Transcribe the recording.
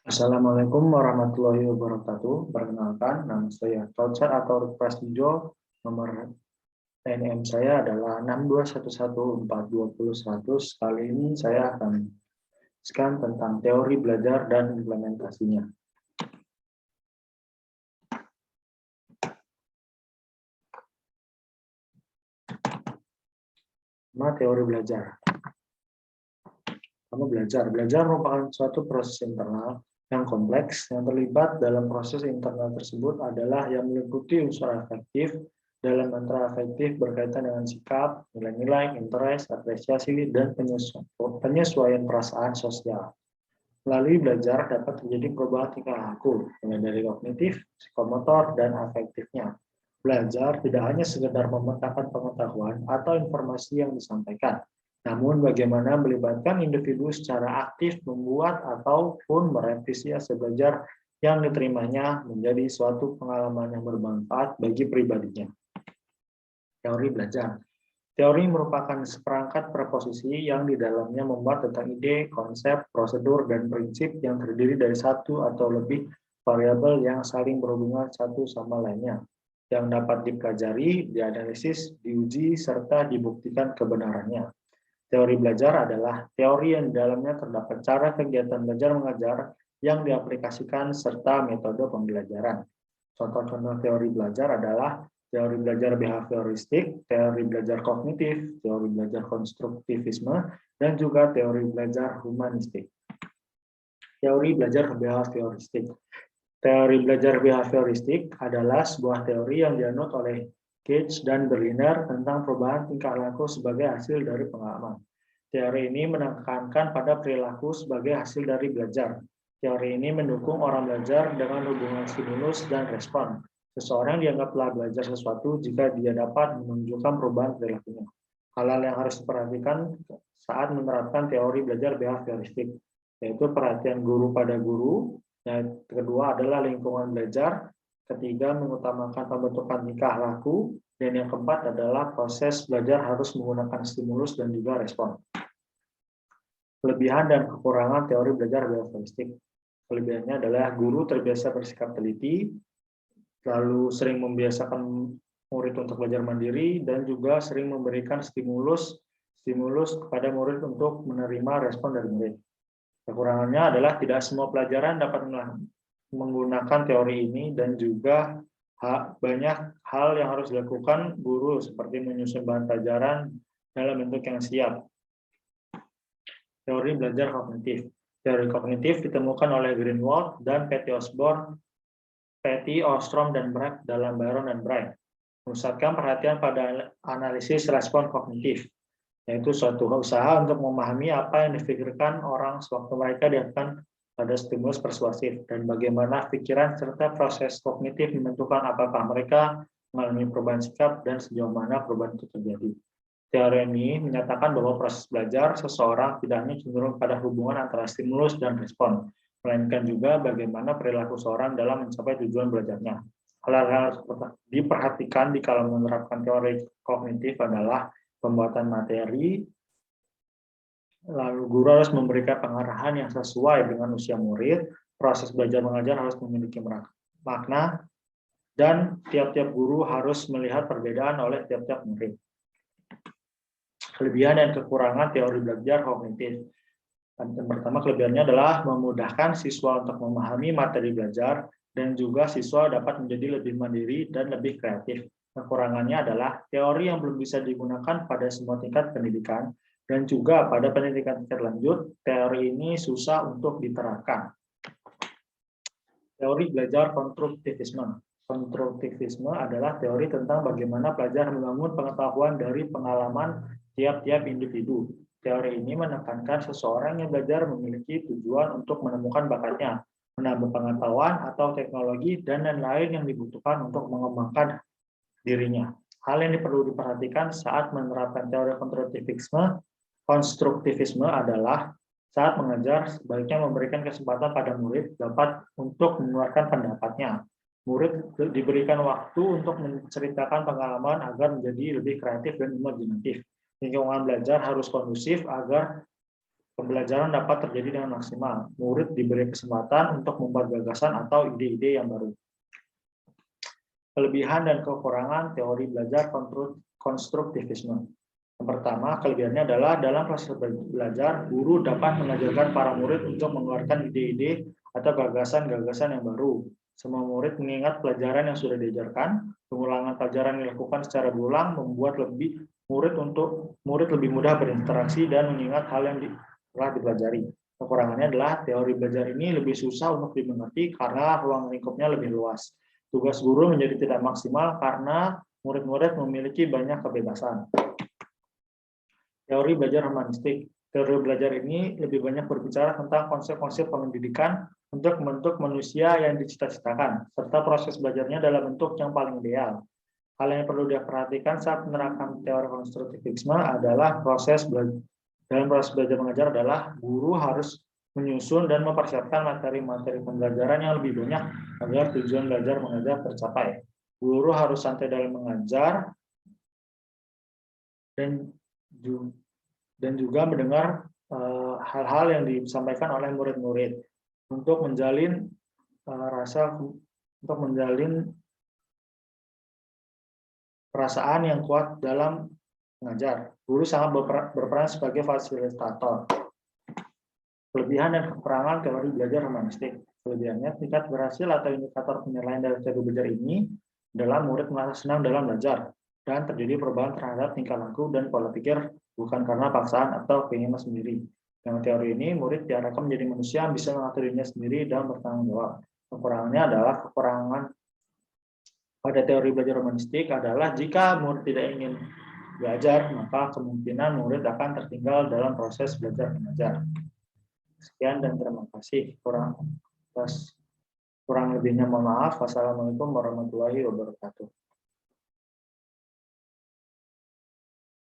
Assalamualaikum warahmatullahi wabarakatuh. Perkenalkan, nama saya Kautsar atau Prasetyo. Nomor NIM saya adalah 6211420. Kali ini saya akan menjelaskan tentang teori belajar dan implementasinya. Teori belajar. Belajar merupakan suatu proses internal yang kompleks. Yang terlibat dalam proses internal tersebut adalah yang meliputi unsur afektif. Dalam antara afektif berkaitan dengan sikap, nilai-nilai, interest, apresiasi, dan penyesuaian perasaan sosial. Melalui belajar dapat terjadi perubahan tingkah laku, mulai dari kognitif, psikomotor, dan afektifnya. Belajar tidak hanya sekedar memetakan pengetahuan atau informasi yang disampaikan, namun bagaimana melibatkan individu secara aktif membuat ataupun merevisi hasil belajar yang diterimanya menjadi suatu pengalaman yang bermanfaat bagi pribadinya. Teori belajar. Teori merupakan seperangkat preposisi yang di dalamnya memuat tentang ide, konsep, prosedur, dan prinsip yang terdiri dari satu atau lebih variabel yang saling berhubungan satu sama lainnya, yang dapat dipelajari, dianalisis, diuji, serta dibuktikan kebenarannya. Teori belajar adalah teori yang di dalamnya terdapat cara kegiatan belajar mengajar yang diaplikasikan serta metode pembelajaran. Contoh-contoh teori belajar adalah teori belajar behavioristik, teori belajar kognitif, teori belajar konstruktivisme, dan juga teori belajar humanistik. Teori belajar behavioristik. Teori belajar behavioristik adalah sebuah teori yang dianut oleh Gage dan Berliner tentang perubahan tingkah laku sebagai hasil dari pengalaman. Teori ini menekankan pada perilaku sebagai hasil dari belajar. Teori ini mendukung orang belajar dengan hubungan stimulus dan respon. Seseorang dianggap telah belajar sesuatu jika dia dapat menunjukkan perubahan perilakunya. Hal-hal yang harus diperhatikan saat menerapkan teori belajar behavioristik, yaitu perhatian guru pada guru, yang kedua adalah lingkungan belajar, ketiga mengutamakan pembentukan tingkah laku, dan yang keempat adalah proses belajar harus menggunakan stimulus dan juga respon. Kelebihan dan kekurangan teori belajar behavioristik. Kelebihannya adalah guru terbiasa bersikap teliti, lalu sering membiasakan murid untuk belajar mandiri, dan juga sering memberikan stimulus kepada murid untuk menerima respon dari murid. Kekurangannya adalah tidak semua pelajaran dapat menggunakan teori ini, dan juga banyak hal yang harus dilakukan guru seperti menyusun bahan pelajaran dalam bentuk yang siap. Teori belajar kognitif. Teori kognitif ditemukan oleh Greenwald dan Patty Ostrom dan Brack dalam Byron dan Bright. Memusatkan perhatian pada analisis respon kognitif, yaitu suatu usaha untuk memahami apa yang dipikirkan orang sewaktu mereka dihadapkan pada stimulus persuasif, dan bagaimana pikiran serta proses kognitif menentukan apakah mereka mengalami perubahan sikap dan sejauh mana perubahan itu terjadi. Teori ini menyatakan bahwa proses belajar seseorang tidak hanya cenderung pada hubungan antara stimulus dan respon, melainkan juga bagaimana perilaku seorang dalam mencapai tujuan belajarnya. Hal-hal diperhatikan di kala menerapkan teori kognitif adalah pembuatan materi, lalu guru harus memberikan pengarahan yang sesuai dengan usia murid, proses belajar mengajar harus memiliki makna, dan tiap-tiap guru harus melihat perbedaan oleh tiap-tiap murid. Kelebihan dan kekurangan teori belajar kognitif. Yang pertama, kelebihannya adalah memudahkan siswa untuk memahami materi belajar, dan juga siswa dapat menjadi lebih mandiri dan lebih kreatif. Kekurangannya adalah teori yang belum bisa digunakan pada semua tingkat pendidikan, dan juga pada pendidikan tingkat lanjut, teori ini susah untuk diterapkan. Teori belajar konstruktivisme. Konstruktivisme adalah teori tentang bagaimana pelajar membangun pengetahuan dari pengalaman tiap-tiap individu. Teori ini menekankan seseorang yang belajar memiliki tujuan untuk menemukan bakatnya, menambah pengetahuan atau teknologi, dan lain-lain yang dibutuhkan untuk mengembangkan dirinya. Hal yang perlu diperhatikan saat menerapkan teori konstruktivisme adalah saat mengajar, sebaiknya memberikan kesempatan pada murid dapat untuk mengeluarkan pendapatnya. Murid diberikan waktu untuk menceritakan pengalaman agar menjadi lebih kreatif dan imajinatif. Lingkungan belajar harus kondusif agar Pembelajaran dapat terjadi dengan maksimal. Murid diberi kesempatan untuk membuat gagasan atau ide-ide yang baru. Kelebihan dan kekurangan teori belajar konstruktivisme. Yang pertama, kelebihannya adalah dalam proses belajar, guru dapat mengajarkan para murid untuk mengeluarkan ide-ide atau gagasan-gagasan yang baru. Semua murid mengingat pelajaran yang sudah diajarkan. Pengulangan pelajaran yang dilakukan secara berulang membuat murid lebih mudah berinteraksi dan mengingat hal yang telah dipelajari. Kekurangannya adalah teori belajar ini lebih susah untuk dimengerti karena ruang lingkupnya lebih luas. Tugas guru menjadi tidak maksimal karena murid-murid memiliki banyak kebebasan. Teori belajar humanistik. Teori belajar ini lebih banyak berbicara tentang konsep-konsep pendidikan untuk membentuk manusia yang dicita-citakan, serta proses belajarnya dalam bentuk yang paling ideal. Hal yang perlu diperhatikan saat menerapkan teori konstruktivisme adalah dalam proses belajar mengajar adalah guru harus menyusun dan mempersiapkan materi-materi pembelajaran yang lebih banyak agar tujuan belajar mengajar tercapai. Guru harus santai dalam mengajar dan juga mendengar hal-hal yang disampaikan oleh murid-murid untuk menjalin perasaan yang kuat dalam mengajar. Guru sangat berperan sebagai fasilitator. Kelebihan dan kekurangan teori belajar humanistik. Kelebihannya, tingkat berhasil atau indikator penilaian dari teori belajar ini adalah murid merasa senang dalam belajar dan terjadi perubahan terhadap tingkah laku dan pola pikir bukan karena paksaan atau keinginan sendiri. Dengan teori ini, murid diarahkan menjadi manusia yang bisa mengatur dirinya sendiri dan bertanggung jawab. Kekurangannya adalah kekurangan pada teori belajar humanistik adalah jika murid tidak ingin belajar, maka kemungkinan murid akan tertinggal dalam proses belajar mengajar. Sekian dan terima kasih. Kurang lebihnya mohon maaf. Wassalamualaikum warahmatullahi wabarakatuh.